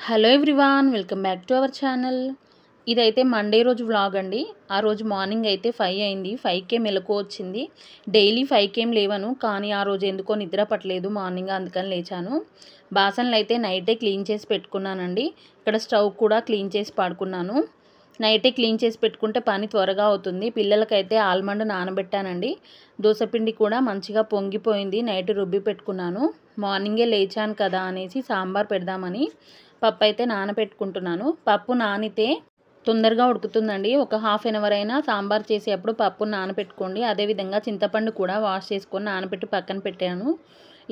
Hello everyone, welcome back to our channel. ఇదైతే Monday రోజు vlog అండి. ఆ రోజు మార్నింగ్ అయితే 5 అయింది. 5కే మెలకు వచ్చింది. డైలీ 5కేం లేవను, కానీ ఆ రోజు ఎందుకో నిద్ర పట్టలేదు మార్నింగ్, అందుకని లేచాను. బాసనలు అయితే నైటే క్లీన్ చేసి పెట్టుకున్నానండి. ఇక్కడ స్టవ్ కూడా క్లీన్ చేసి పడుకున్నాను. నైటే క్లీన్ చేసి పెట్టుకుంటే పని త్వరగా అవుతుంది. పిల్లలకైతే ఆల్మండ్ నానబెట్టానండి. దోసపిండి కూడా మంచిగా పొంగిపోయింది, నైట్ రుబ్బి పెట్టుకున్నాను. మార్నింగే లేచాను కదా అనేసి సాంబార్ పెడదామని పప్పు అయితే నానబెట్టుకుంటున్నాను. పప్పు నానితే తొందరగా ఉడుకుతుందండి. ఒక హాఫ్ అన్ అవర్ అయినా సాంబార్ చేసేటప్పుడు పప్పు నానబెట్టుకోండి. అదేవిధంగా చింతపండు కూడా వాష్ చేసుకొని నానబెట్టి పక్కన పెట్టాను.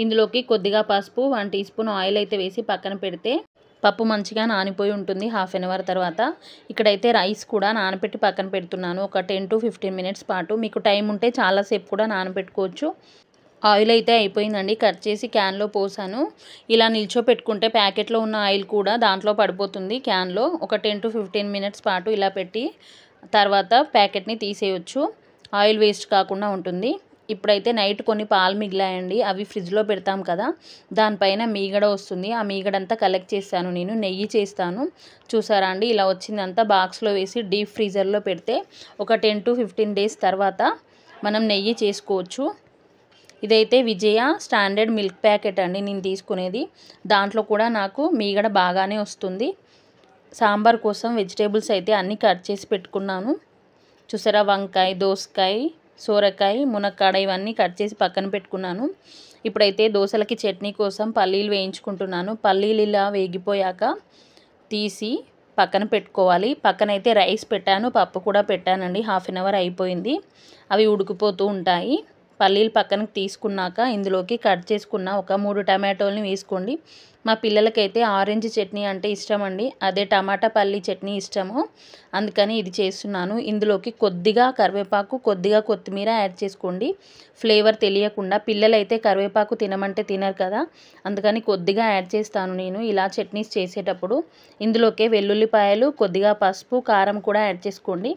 ఇందులోకి కొద్దిగా పసుపు, 1 టీ స్పూన్ ఆయిల్ అయితే వేసి పక్కన పెడితే పప్పు మంచిగా నానిపోయి ఉంటుంది హాఫ్ అన్ అవర్ తర్వాత. ఇక్కడైతే రైస్ కూడా నానబెట్టి పక్కన పెడుతున్నాను ఒక 10 to 15 మినిట్స్ పాటు. మీకు టైం ఉంటే చాలాసేపు కూడా నానబెట్టుకోవచ్చు. ఆయిల్ అయితే అయిపోయిందండి, కట్ చేసి క్యాన్లో పోసాను. ఇలా నిల్చోపెట్టుకుంటే ప్యాకెట్లో ఉన్న ఆయిల్ కూడా దాంట్లో పడిపోతుంది క్యాన్లో. ఒక 10 to 15 మినిట్స్ పాటు ఇలా పెట్టి తర్వాత ప్యాకెట్ని తీసేయచ్చు, ఆయిల్ వేస్ట్ కాకుండా ఉంటుంది. ఇప్పుడైతే నైట్ కొన్ని పాలు మిగిలాయండి, అవి ఫ్రిడ్జ్లో పెడతాం కదా, దానిపైన మీగడ వస్తుంది. ఆ మీగడంతా కలెక్ట్ చేస్తాను నేను. నెయ్యి చేస్తాను, చూసారా అండి, ఇలా వచ్చిందంతా బాక్స్లో వేసి డీప్ ఫ్రీజర్లో పెడితే ఒక 10 to 15 డేస్ తర్వాత మనం నెయ్యి చేసుకోవచ్చు. ఇదైతే విజయ స్టాండర్డ్ మిల్క్ ప్యాకెట్ అండి నేను తీసుకునేది. దాంట్లో కూడా నాకు మీగడ బాగానే వస్తుంది. సాంబార్ కోసం వెజిటేబుల్స్ అయితే అన్నీ కట్ చేసి పెట్టుకున్నాను. చూసారా, వంకాయ, దోసకాయ, సోరకాయ, మునక్కాడ ఇవన్నీ కట్ చేసి పక్కన పెట్టుకున్నాను. ఇప్పుడైతే దోశలకి చట్నీ కోసం పల్లీలు వేయించుకుంటున్నాను. పల్లీలు ఇలా వేగిపోయాక తీసి పక్కన పెట్టుకోవాలి. పక్కనైతే రైస్ పెట్టాను, పప్పు కూడా పెట్టానండి. హాఫ్ అన్ అవర్ అయిపోయింది, అవి ఉడికిపోతూ ఉంటాయి. పల్లీలు పక్కనకి తీసుకున్నాక ఇందులోకి కట్ చేసుకున్న ఒక 3 టమాటోలని వేసుకోండి. మా పిల్లలకైతే ఆరెంజ్ చట్నీ అంటే ఇష్టం అండి, అదే టమాటా పల్లీ చట్నీ ఇష్టము, అందుకని ఇది చేస్తున్నాను. ఇందులోకి కొద్దిగా కరివేపాకు, కొద్దిగా కొత్తిమీర యాడ్ చేసుకోండి, ఫ్లేవర్ తెలియకుండా. పిల్లలైతే కరివేపాకు తినమంటే తినరు కదా, అందుకని కొద్దిగా యాడ్ చేస్తాను నేను ఇలా చట్నీస్ చేసేటప్పుడు. ఇందులోకే వెల్లుల్లిపాయలు, కొద్దిగా పసుపు, కారం కూడా యాడ్ చేసుకోండి.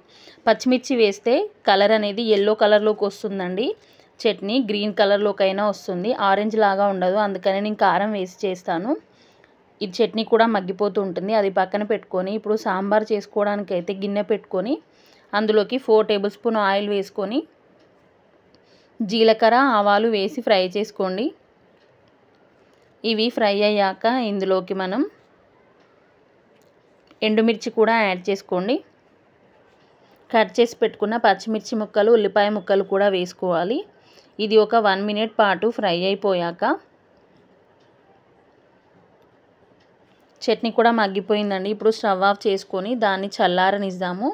పచ్చిమిర్చి వేస్తే కలర్ అనేది ఎల్లో కలర్లోకి వస్తుందండి. చట్నీ గ్రీన్ కలర్లోకైనా వస్తుంది, ఆరెంజ్ లాగా ఉండదు, అందుకని నేను కారం వేసి చేస్తాను. ఈ చట్నీ కూడా మగ్గిపోతూ ఉంటుంది, అది పక్కన పెట్టుకొని ఇప్పుడు సాంబార్ చేసుకోవడానికి అయితే గిన్నె పెట్టుకొని అందులోకి 4 టేబుల్ స్పూన్ ఆయిల్ వేసుకొని జీలకర్ర, ఆవాలు వేసి ఫ్రై చేసుకోండి. ఇవి ఫ్రై అయ్యాక ఇందులోకి మనం ఎండుమిర్చి కూడా యాడ్ చేసుకోండి. కట్ చేసి పెట్టుకున్న పచ్చిమిర్చి ముక్కలు, ఉల్లిపాయ ముక్కలు కూడా వేసుకోవాలి. ఇది ఒక 1 మినిట్ పాటు ఫ్రై అయిపోయాక చట్నీ కూడా మగ్గిపోయిందండి. ఇప్పుడు స్టవ్ ఆఫ్ చేసుకొని దాన్ని చల్లారనిద్దాము.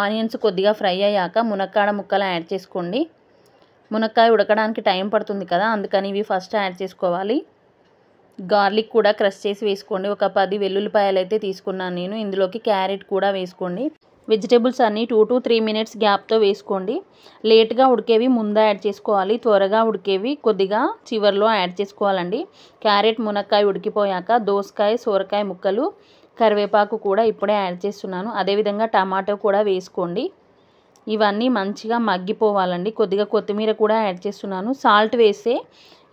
ఆనియన్స్ కొద్దిగా ఫ్రై అయ్యాక మునక్కాడ ముక్కలు యాడ్ చేసుకోండి. మునక్కాయ ఉడకడానికి టైం పడుతుంది కదా, అందుకని ఇవి ఫస్ట్ యాడ్ చేసుకోవాలి. గార్లిక్ కూడా క్రష్ చేసి వేసుకోండి. ఒక 10 వెల్లుల్లిపాయలు అయితే తీసుకున్నాను నేను. ఇందులోకి క్యారెట్ కూడా వేసుకోండి. వెజిటేబుల్స్ అన్నీ 2 to 3 మినిట్స్ గ్యాప్తో వేసుకోండి. లేట్గా ఉడికేవి ముందు యాడ్ చేసుకోవాలి, త్వరగా ఉడికేవి కొద్దిగా చివరిలో యాడ్ చేసుకోవాలండి. క్యారెట్, మునక్కాయ ఉడికిపోయాక దోసకాయ, సోరకాయ ముక్కలు, కరివేపాకు కూడా ఇప్పుడే యాడ్ చేస్తున్నాను. అదేవిధంగా టమాటో కూడా వేసుకోండి. ఇవన్నీ మంచిగా మగ్గిపోవాలండి. కొద్దిగా కొత్తిమీర కూడా యాడ్ చేస్తున్నాను. సాల్ట్ వేస్తే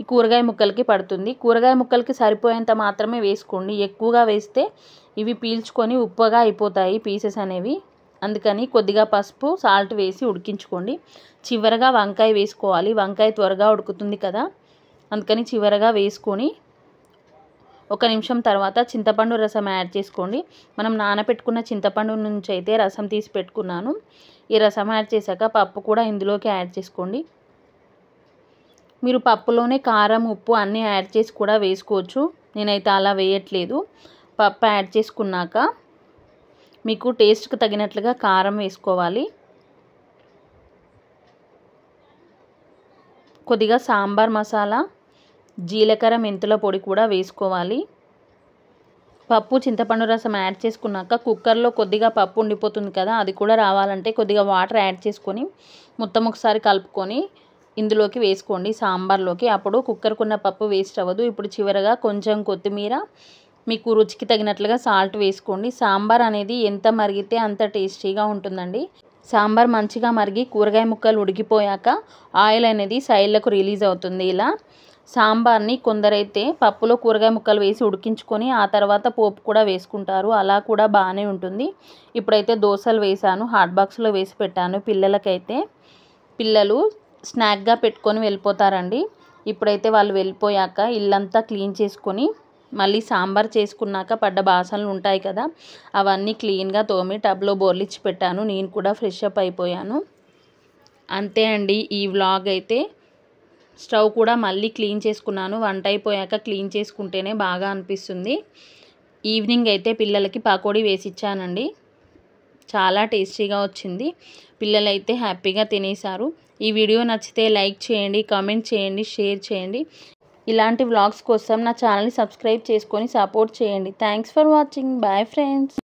ఈ కూరగాయ ముక్కలకి పడుతుంది. కూరగాయ ముక్కలకి సరిపోయేంత మాత్రమే వేసుకోండి, ఎక్కువగా వేస్తే ఇవి పీల్చుకొని ఉప్పగా అయిపోతాయి పీసెస్ అనేవి, అందుకని కొద్దిగా పసుపు, సాల్ట్ వేసి ఉడికించుకోండి. చివరగా వంకాయ వేసుకోవాలి, వంకాయ త్వరగా ఉడుకుతుంది కదా, అందుకని చివరగా వేసుకొని 1 నిమిషం తర్వాత చింతపండు రసం యాడ్ చేసుకోండి. మనం నానబెట్టుకున్న చింతపండు నుంచి అయితే రసం తీసి పెట్టుకున్నాను. ఈ రసం యాడ్ చేశాక పప్పు కూడా ఇందులోకి యాడ్ చేసుకోండి. మీరు పప్పులోనే కారం, ఉప్పు అన్నీ యాడ్ చేసి కూడా వేసుకోవచ్చు, నేనైతే అలా వేయట్లేదు. పప్పు యాడ్ చేసుకున్నాక మీకు టేస్ట్కి తగినట్లుగా కారం వేసుకోవాలి. కొద్దిగా సాంబార్ మసాలా, జీలకర్ర, మెంతుల పొడి కూడా వేసుకోవాలి. పప్పు, చింతపండు రసం యాడ్ చేసుకున్నాక కుక్కర్లో కొద్దిగా పప్పు ఉండిపోతుంది కదా, అది కూడా రావాలంటే కొద్దిగా వాటర్ యాడ్ చేసుకొని మొత్తం ఒకసారి కలుపుకొని ఇందులోకి వేసుకోండి సాంబార్లోకి. అప్పుడు కుక్కర్కున్న పప్పు వేస్ట్ అవ్వదు. ఇప్పుడు చివరగా కొంచెం కొత్తిమీర, మీకు రుచికి తగినట్లుగా సాల్ట్ వేసుకోండి. సాంబార్ అనేది ఎంత మరిగితే అంత టేస్టీగా ఉంటుందండి. సాంబార్ మంచిగా మరిగి కూరగాయ ముక్కలు ఉడికిపోయాక ఆయిల్ అనేది సైడ్లకు రిలీజ్ అవుతుంది. ఇలా సాంబార్ని కొందరైతే పప్పులో కూరగాయ ముక్కలు వేసి ఉడికించుకొని ఆ తర్వాత పోపు కూడా వేసుకుంటారు. అలా కూడా బాగానే ఉంటుంది. ఇప్పుడైతే దోశలు వేసాను, హాట్ బాక్స్లో వేసి పెట్టాను పిల్లలకైతే. పిల్లలు స్నాక్గా పెట్టుకొని వెళ్ళిపోతారండి. ఇప్పుడైతే వాళ్ళు వెళ్ళిపోయాక ఇల్లంతా క్లీన్ చేసుకొని మళ్ళీ సాంబార్ చేసుకున్నాక పడ్డ బాసనలు ఉంటాయి కదా, అవన్నీ క్లీన్గా తోమి టబ్లో బోర్లిచ్చి పెట్టాను. నేను కూడా ఫ్రెష్ అప్ అయిపోయాను. అంతే అండి ఈ వ్లాగ్ అయితే. స్టవ్ కూడా మళ్ళీ క్లీన్ చేసుకున్నాను. వంట అయిపోయాక క్లీన్ చేసుకుంటేనే బాగా అనిపిస్తుంది. ఈవినింగ్ అయితే పిల్లలకి పకోడీ వేసి ఇచ్చానండి. చాలా టేస్టీగా వచ్చింది. పిల్లలైతే హ్యాపీగా తినేశారు. ఈ వీడియో నచ్చితే లైక్ చేయండి, కామెంట్ చేయండి, షేర్ చేయండి. ఇలాంటి వ్లాగ్స్ కోసం నా ఛానల్ని సబ్స్క్రైబ్ చేసుకొని సపోర్ట్ చేయండి. Thanks for watching. Bye friends.